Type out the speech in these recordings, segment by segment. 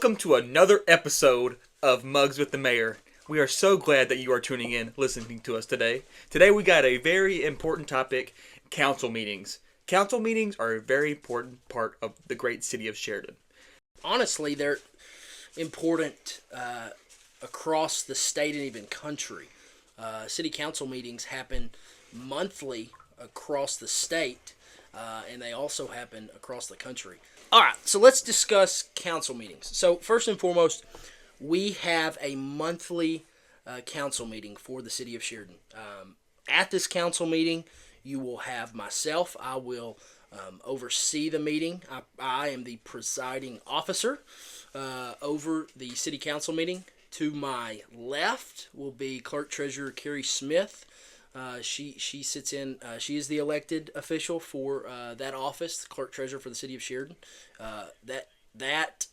Welcome to another episode of Mugs with the Mayor. We are so glad that you are tuning in, listening to us today. Today we got a very important topic, council meetings. Council meetings are a very important part of the great city of Sheridan. Honestly, they're important across the state and even country. City council meetings happen monthly across the state, and they also happen across the country. All right, so let's discuss council meetings. So first and foremost, we have a monthly council meeting for the city of Sheridan. At this council meeting, you will have myself. I will oversee the meeting. I am the presiding officer over the city council meeting. To my left will be Clerk Treasurer Carrie Smith. She sits in. She is the elected official for that office, Clerk Treasurer for the city of Sheridan. That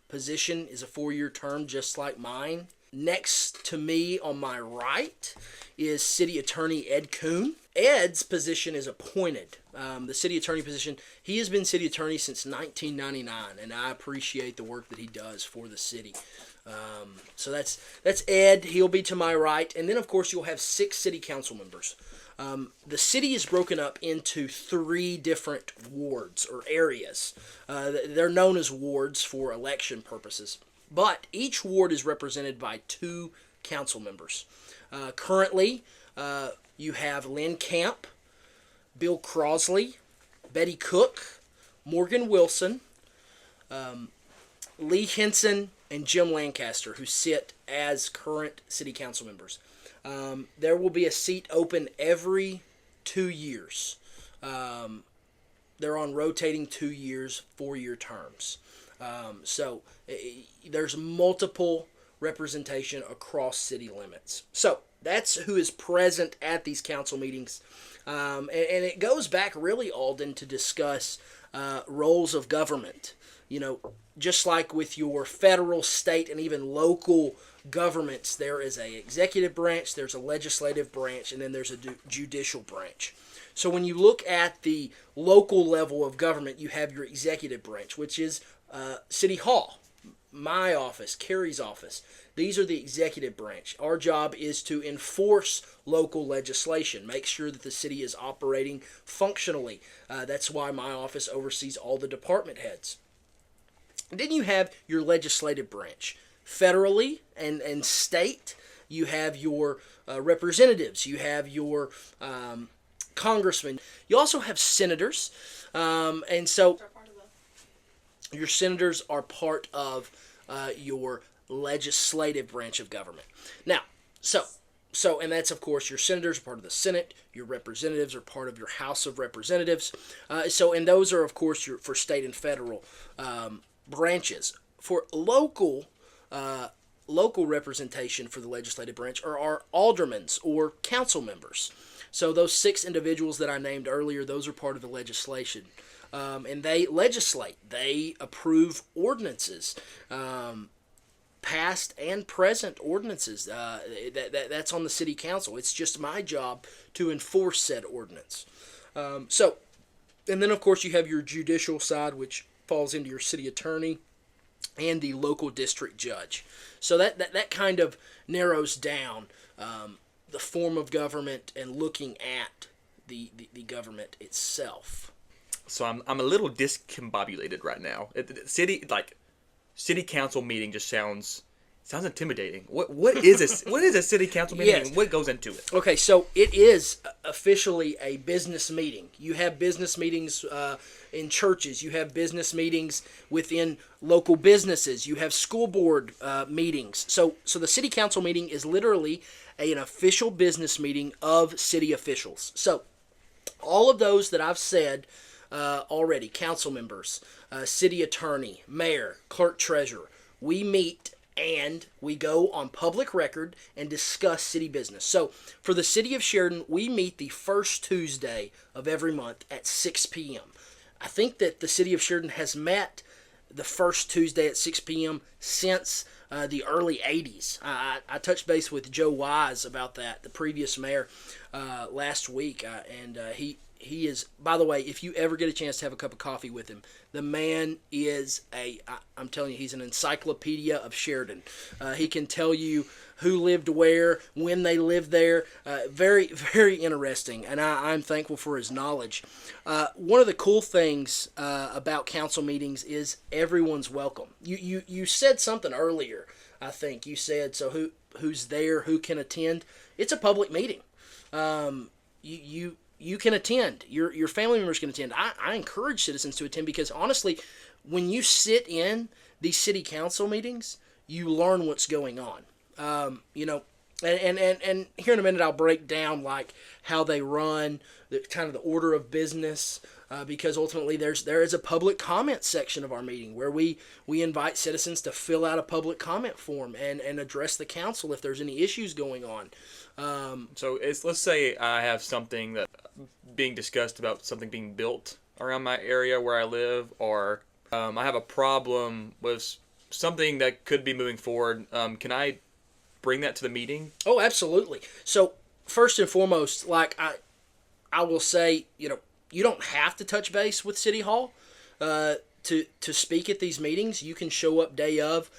position is a 4-year term, just like mine. Next to me on my right is City Attorney Ed Kuhn. Ed's position is appointed. The city attorney position. He has been city attorney since 1999, and I appreciate the work that he does for the city. So that's Ed. He'll be to my right. And then, of course, you'll have 6 city council members. The city is broken up into 3 different wards or areas. They're known as wards for election purposes. But each ward is represented by 2 council members. Currently, you have Lynn Camp, Bill Crosley, Betty Cook, Morgan Wilson, Lee Henson, and Jim Lancaster, who sit as current city council members. There will be a seat open every 2 years. They're on rotating 2 years, 4-year terms. So there's multiple representation across city limits. So that's who is present at these council meetings. And it goes back really, Alden, to discuss roles of government. You know, just like with your federal, state, and even local governments, there is a executive branch, there's a legislative branch, and then there's a judicial branch. So when you look at the local level of government, you have your executive branch, which is City Hall, my office, Carrie's office. These are the executive branch. Our job is to enforce local legislation, make sure that the city is operating functionally. That's why my office oversees all the department heads. And then you have your legislative branch. Federally and state, you have your representatives. You have your congressmen. You also have senators. And so your senators are part of your legislative branch of government. Now, and that's, of course, your senators are part of the Senate. Your representatives are part of your House of Representatives. And those are, of course, for state and federal branches. For local representation for the legislative branch are our aldermans or council members. So those 6 individuals that I named earlier, those are part of the legislation. And they legislate. They approve ordinances, past and present ordinances. That's on the city council. It's just my job to enforce said ordinance. And then, of course, you have your judicial side, which falls into your city attorney and the local district judge. So that kind of narrows down the form of government and looking at the government itself. So I'm a little discombobulated right now. City council meeting just sounds intimidating. What is a city council meeting? Yes. And what goes into it? Okay, so it is officially a business meeting. You have business meetings in churches. You have business meetings within local businesses. You have school board meetings. So the city council meeting is literally an official business meeting of city officials. So all of those that I've said already, council members, city attorney, mayor, clerk treasurer, we meet and we go on public record and discuss city business. So for the city of Sheridan, we meet the first Tuesday of every month at 6 p.m. I think that the city of Sheridan has met the first Tuesday at 6 p.m. since the early 80s. I touched base with Joe Wise about that, the previous mayor, last week, and he is, by the way, if you ever get a chance to have a cup of coffee with him, the man is I'm telling you, he's an encyclopedia of Sheridan. He can tell you who lived where, when they lived there. Very, very interesting, and I'm thankful for his knowledge. One of the cool things about council meetings is everyone's welcome. You said something earlier, I think. You said, so who's there, who can attend? It's a public meeting. You can attend. Your family members can attend. I encourage citizens to attend because, honestly, when you sit in these city council meetings, you learn what's going on. And here in a minute I'll break down like how they run, the kind of the order of business, because ultimately there is a public comment section of our meeting where we invite citizens to fill out a public comment form and address the council if there's any issues going on. So let's say I have something that being discussed about something being built around my area where I live, or I have a problem with something that could be moving forward. Can I bring that to the meeting? Oh, absolutely. So first and foremost, like I will say, you don't have to touch base with City Hall to speak at these meetings. You can show up day of.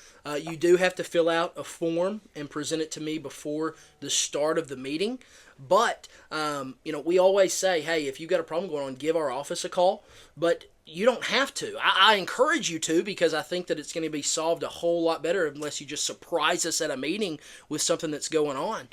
You do have to fill out a form and present it to me before the start of the meeting. But, we always say, hey, if you've got a problem going on, give our office a call. But you don't have to. I encourage you to, because I think that it's going to be solved a whole lot better unless you just surprise us at a meeting with something that's going on.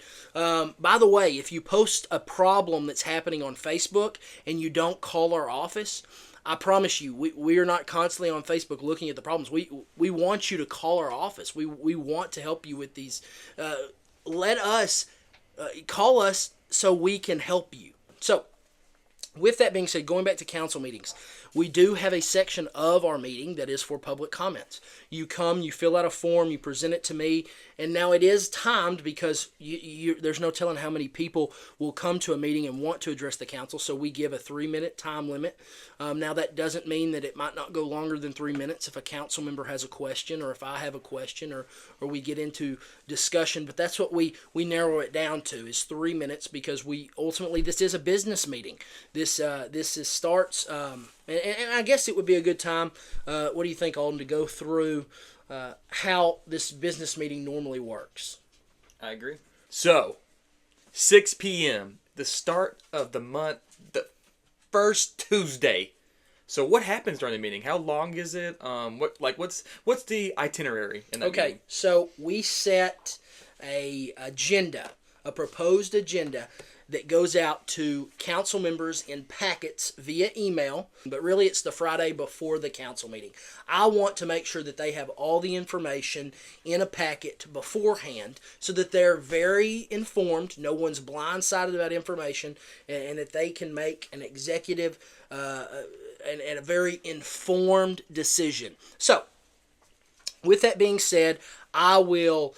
By the way, if you post a problem that's happening on Facebook and you don't call our office, I promise you, we are not constantly on Facebook looking at the problems. We want you to call our office. We want to help you with these. Let us call us so we can help you. So, with that being said, going back to council meetings, we do have a section of our meeting that is for public comments. You come, you fill out a form, you present it to me, and now it is timed because there's no telling how many people will come to a meeting and want to address the council, so we give a 3-minute time limit. Now that doesn't mean that it might not go longer than 3 minutes if a council member has a question, or if I have a question, or we get into discussion, but that's what we narrow it down to, is 3 minutes, because ultimately this is a business meeting. This starts, and I guess it would be a good time, what do you think, Alden, to go through how this business meeting normally works? I agree. So, 6 p.m., the start of the month, the first Tuesday. So what happens during the meeting? How long is it? What's the itinerary in that meeting? So we set a proposed agenda that goes out to council members in packets via email, but really it's the Friday before the council meeting. I want to make sure that they have all the information in a packet beforehand so that they're very informed, no one's blindsided about information, and that they can make an executive and a very informed decision. So, with that being said, I will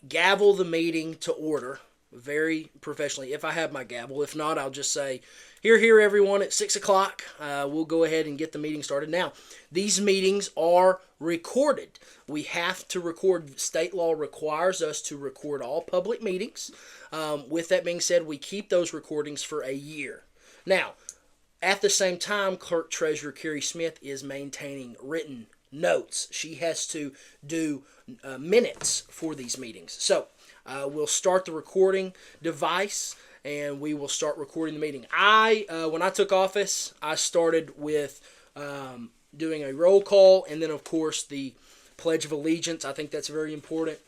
gavel the meeting to order very professionally, if I have my gavel. If not, I'll just say, here, everyone, at 6 o'clock. We'll go ahead and get the meeting started. Now, these meetings are recorded. We have to record. State law requires us to record all public meetings. With that being said, we keep those recordings for a year. Now, at the same time, Clerk Treasurer Carrie Smith is maintaining written notes. She has to do minutes for these meetings. So, we'll start the recording device, and we will start recording the meeting. When I took office, I started with doing a roll call, and then, of course, the Pledge of Allegiance. I think that's very important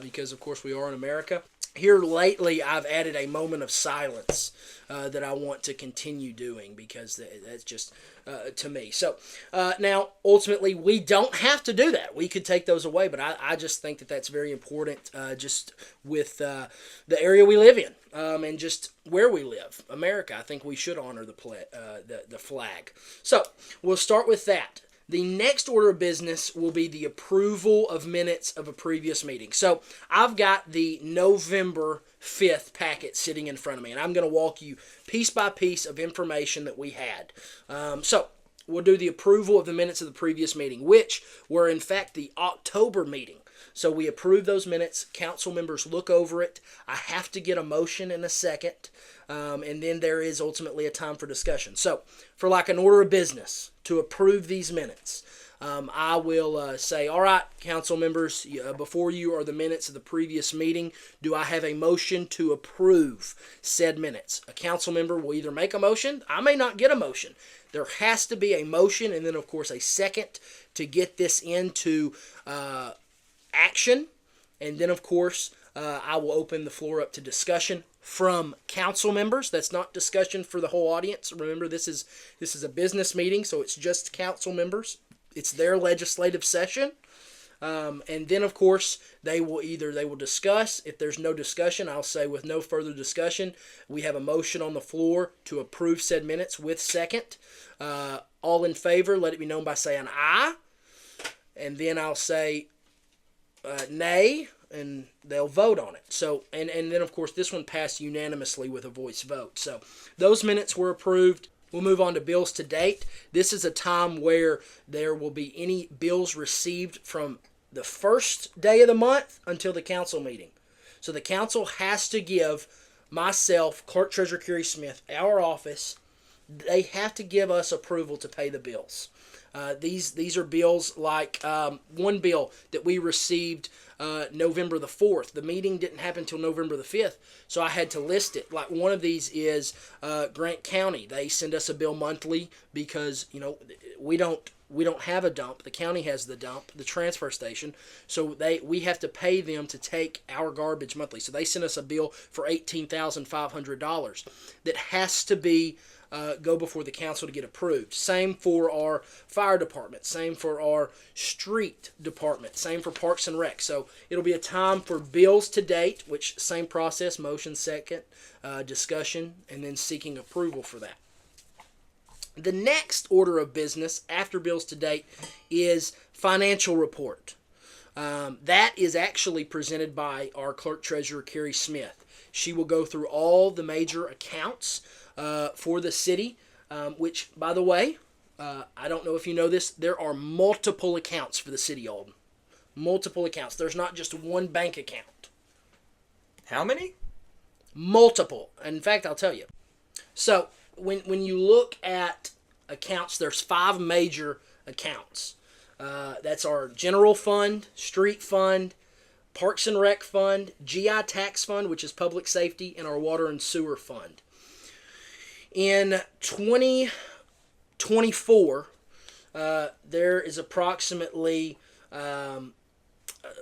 because, of course, we are in America. Here lately, I've added a moment of silence that I want to continue doing because that's just to me. So now, ultimately, we don't have to do that. We could take those away, but I just think that that's very important just with the area we live in and just where we live, America. I think we should honor the flag. So we'll start with that. The next order of business will be the approval of minutes of a previous meeting. So I've got the November 5th packet sitting in front of me, and I'm going to walk you piece by piece of information that we had. So we'll do the approval of the minutes of the previous meeting, which were in fact the October meeting. So we approve those minutes. Council members look over it. I have to get a motion in a second. And then there is ultimately a time for discussion. So for like an order of business to approve these minutes, I will say, all right, council members, before you are the minutes of the previous meeting. Do I have a motion to approve said minutes? A council member will either make a motion. I may not get a motion. There has to be a motion and then, of course, a second to get this into action. And then, of course, I will open the floor up to discussion from council members. That's not discussion for the whole audience. Remember, this is a business meeting, so it's just council members. It's their legislative session. And then, of course, they will discuss. If there's no discussion, I'll say with no further discussion, we have a motion on the floor to approve said minutes with second. All in favor, let it be known by saying aye. And then I'll say nay, and they'll vote on it. So, and then, of course, this one passed unanimously with a voice vote. So those minutes were approved. We'll move on to bills to date. This is a time where there will be any bills received from the first day of the month until the council meeting. So the council has to give myself, Clerk Treasurer Kerry Smith, our office, they have to give us approval to pay the bills. These are bills like one bill that we received November the 4th. The meeting didn't happen until November the 5th, so I had to list it. Like one of these is Grant County. They send us a bill monthly because we don't have a dump. The county has the dump, the transfer station. So we have to pay them to take our garbage monthly. So they sent us a bill for $18,500 that has to be go before the council to get approved. Same for our fire department. Same for our street department. Same for Parks and Rec. So it'll be a time for bills to date, which same process, motion second, discussion, and then seeking approval for that. The next order of business after bills to date is financial report. That is actually presented by our Clerk Treasurer Kerry Smith. She will go through all the major accounts for the city, which, by the way, I don't know if you know this, there are multiple accounts for the city, Alden. Multiple accounts. There's not just one bank account. How many? Multiple. In fact, I'll tell you. So, when you look at accounts, there's 5 major accounts. That's our general fund, street fund, Parks and Rec fund, GI tax fund, which is public safety, and our water and sewer fund. In 2024, there is approximately,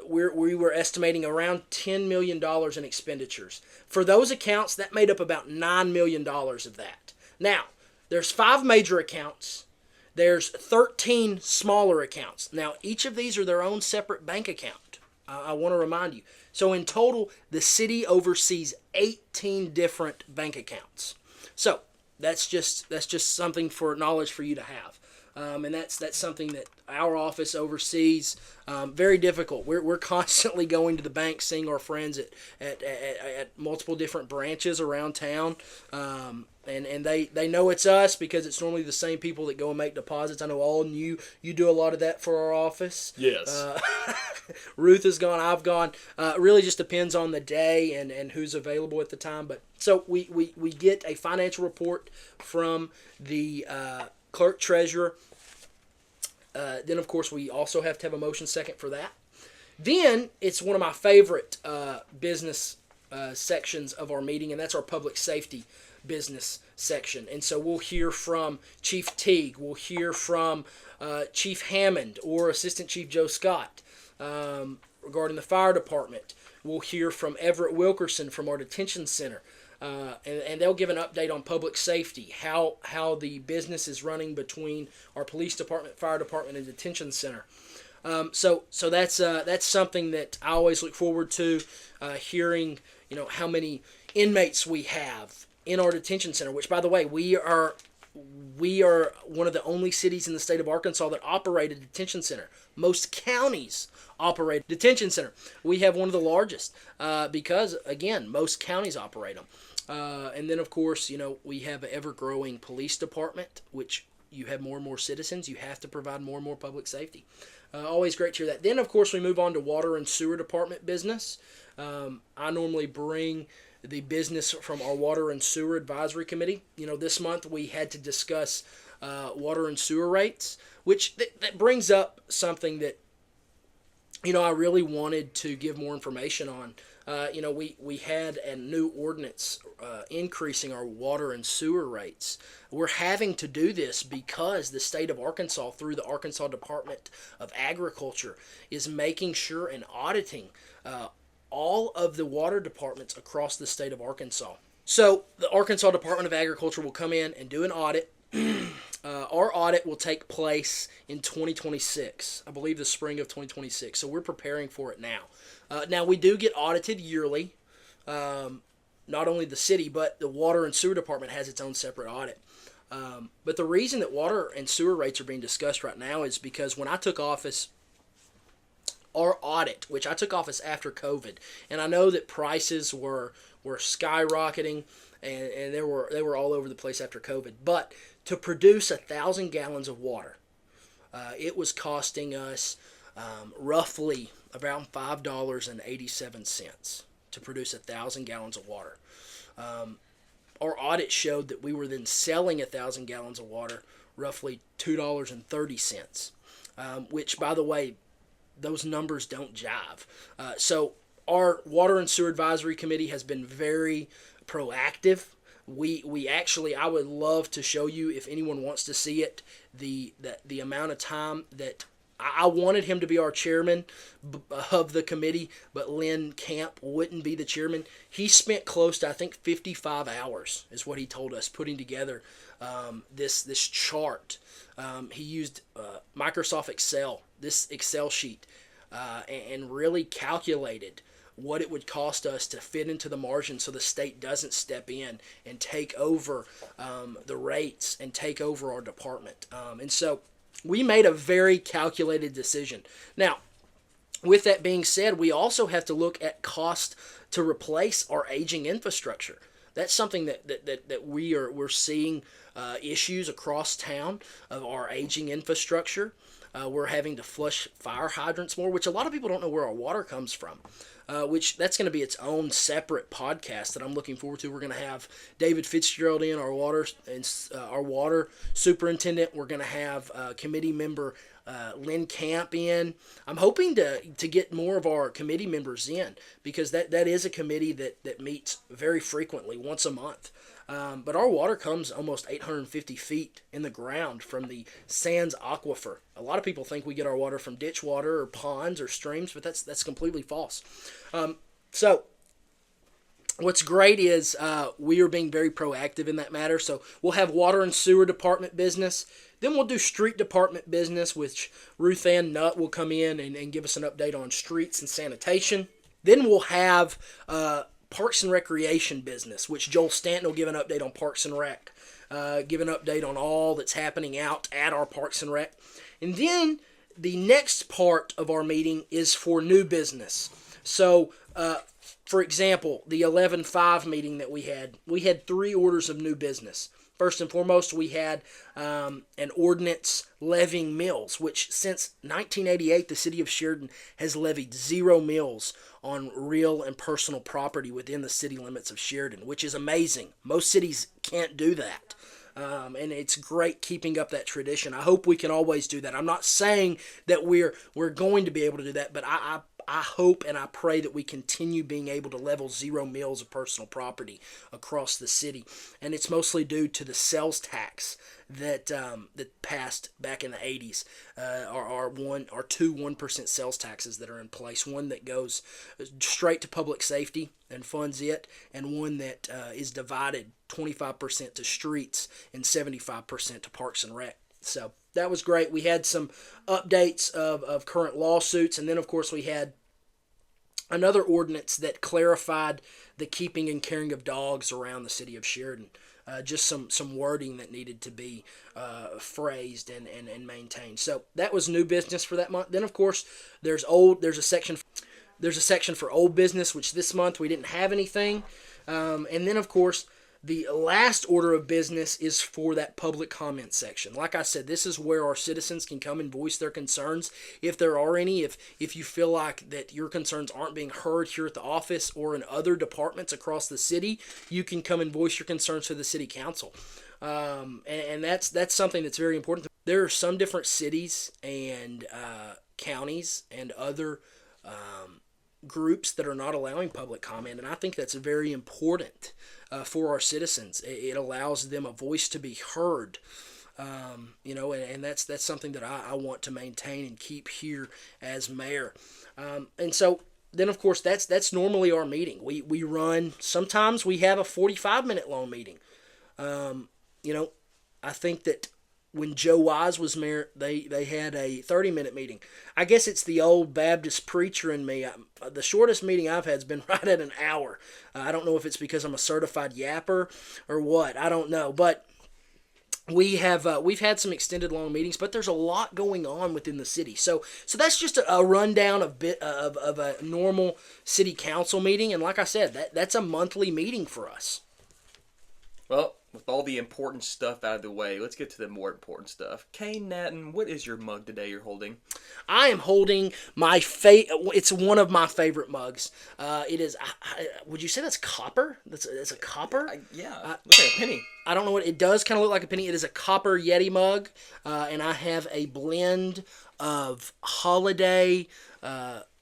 we were estimating around $10 million in expenditures. For those accounts, that made up about $9 million of that. Now, there's 5 major accounts. There's 13 smaller accounts. Now, each of these are their own separate bank account. I want to remind you. So in total, the city oversees 18 different bank accounts. So that's just something for knowledge for you to have. And that's something that our office oversees. Very difficult. We're constantly going to the bank, seeing our friends at multiple different branches around town. And they know it's us because it's normally the same people that go and make deposits. I know Alden, you do a lot of that for our office. Yes. Ruth has gone, I've gone. It really just depends on the day and who's available at the time. But so we get a financial report from the clerk treasurer. Then, of course, we also have to have a motion second for that. Then it's one of my favorite business sections of our meeting, and that's our public safety business section. And so we'll hear from Chief Teague, we'll hear from Chief Hammond or Assistant Chief Joe Scott regarding the fire department. We'll hear from Everett Wilkerson from our detention center. And they'll give an update on public safety, how the business is running between our police department, fire department, and detention center. So that's something that I always look forward to, hearing how many inmates we have in our detention center. Which, by the way, we are one of the only cities in the state of Arkansas that operate a detention center. Most counties operate a detention center. We have one of the largest because, again, most counties operate them. And then, of course, we have an ever-growing police department, which you have more and more citizens, you have to provide more and more public safety. Always great to hear that. Then, of course, we move on to water and sewer department business. I normally bring the business from our water and sewer advisory committee. This month we had to discuss water and sewer rates, which that brings up something that I really wanted to give more information on. We had a new ordinance increasing our water and sewer rates. We're having to do this because the state of Arkansas, through the Arkansas Department of Agriculture, is making sure and auditing all of the water departments across the state of Arkansas. So the Arkansas Department of Agriculture will come in and do an audit. Our audit will take place in 2026, I believe the spring of 2026. So we're preparing for it now. Now we do get audited yearly. Not only the city, but the water and sewer department has its own separate audit. But the reason that water and sewer rates are being discussed right now is because when I took office, our audit, which I took office after COVID, and I know that prices were skyrocketing, and they were all over the place after COVID. But to produce 1,000 gallons of water, it was costing us roughly around $5.87 to produce 1,000 gallons of water. Our audit showed that we were then selling 1,000 gallons of water roughly $2.30, which, by the way, those numbers don't jive. So our Water and Sewer Advisory Committee has been very proactive. We actually, I would love to show you, if anyone wants to see it, the amount of time that I wanted him to be our chairman of the committee, but Lynn Camp wouldn't be the chairman. He spent close to, I think, 55 hours is what he told us, putting together this chart. He used Microsoft Excel, this Excel sheet, and really calculated what it would cost us to fit into the margin so the state doesn't step in and take over the rates and take over our department. And so we made a very calculated decision. Now, with that being said, we also have to look at cost to replace our aging infrastructure. That's something that we're seeing issues across town of our aging infrastructure. We're having to flush fire hydrants more, which a lot of people don't know where our water comes from. Which that's going to be its own separate podcast that I'm looking forward to. We're going to have David Fitzgerald in, our water superintendent. We're going to have committee member Lynn Camp in. I'm hoping to get more of our committee members in, because that is a committee that meets very frequently, once a month. But our water comes almost 850 feet in the ground from the Sands Aquifer. A lot of people think we get our water from ditch water or ponds or streams, but that's completely false. So what's great is we are being very proactive in that matter. So we'll have water and sewer department business. Then we'll do street department business, which Ruth Ann Nutt will come in and give us an update on streets and sanitation. Then we'll have Parks and Recreation business, which Joel Stanton will give an update on Parks and Rec, give an update on all that's happening out at our Parks and Rec. And then the next part of our meeting is for new business. So, for example, the 11-5 meeting that we had 3 orders of new business. First and foremost, we had an ordinance levying mills, which since 1988, the city of Sheridan has levied 0 mills on real and personal property within the city limits of Sheridan, which is amazing. Most cities can't do that. And it's great keeping up that tradition. I hope we can always do that. I'm not saying that we're going to be able to do that, but I hope and I pray that we continue being able to level 0 mills of personal property across the city. And it's mostly due to the sales tax that passed back in the 80s. Our 2 1% sales taxes that are in place. One that goes straight to public safety and funds it, and one that is divided 25% to streets and 75% to Parks and Rec. So that was great. We had some updates of current lawsuits, and then of course we had another ordinance that clarified the keeping and caring of dogs around the city of Sheridan. Just some wording that needed to be phrased and maintained. So that was new business for that month. Then of course there's a section for old business, which this month we didn't have anything. And then of course The last order of business is for that public comment section. Like I said, this is where our citizens can come and voice their concerns, if there are any. If you feel like that your concerns aren't being heard here at the office or in other departments across the city, you can come and voice your concerns to the city council. And that's something that's very important. There are some different cities and counties and other groups that are not allowing public comment, and I think that's very important for our citizens. It allows them a voice to be heard, and that's something that I want to maintain and keep here as mayor. And so then, of course, that's normally our meeting. We run. Sometimes we have a 45-minute long meeting. I think that when Joe Wise was mayor, they had a 30-minute meeting. I guess it's the old Baptist preacher in me. The shortest meeting I've had has been right at an hour. I don't know if it's because I'm a certified yapper or what. I don't know. But we've had some extended long meetings, but there's a lot going on within the city. So that's just a rundown of a normal city council meeting. And like I said, that's a monthly meeting for us. Well, with all the important stuff out of the way, let's get to the more important stuff. Kane Natton, what is your mug today you're holding? I am holding it's one of my favorite mugs. It is. Would you say that's copper? That's a copper. Yeah, looks like a penny. I don't know what it does. Kind of look like a penny. It is a copper Yeti mug, and I have a blend of holiday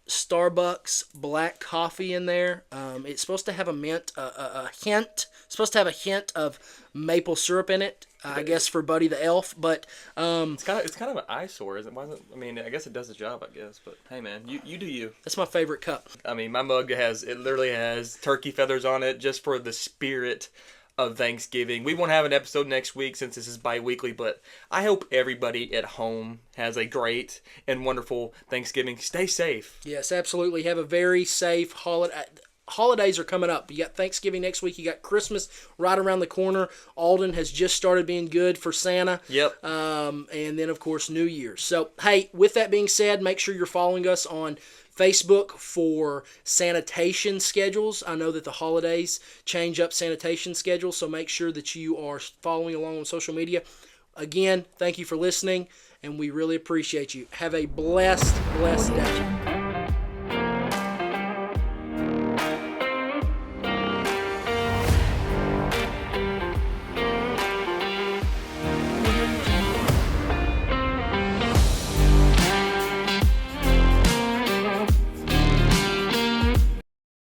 Starbucks black coffee in there. It's supposed to have a hint of maple syrup in it. I guess for Buddy the Elf, but it's kind of an eyesore, isn't it? I mean, I guess it does the job, I guess. But hey, man, you do you. That's my favorite cup. I mean, my mug literally has turkey feathers on it, just for the spirit of Thanksgiving. We won't have an episode next week since this is bi-weekly, but I hope everybody at home has a great and wonderful Thanksgiving. Stay safe. Yes, absolutely. Have a very safe holiday. Holidays are coming up. You got Thanksgiving next week. You got Christmas right around the corner. Alden has just started being good for Santa. Yep. And then, of course, New Year's. So, hey, with that being said, make sure you're following us on Facebook for sanitation schedules. I know that the holidays change up sanitation schedules, so make sure that you are following along on social media. Again, thank you for listening, and we really appreciate you. Have a blessed day.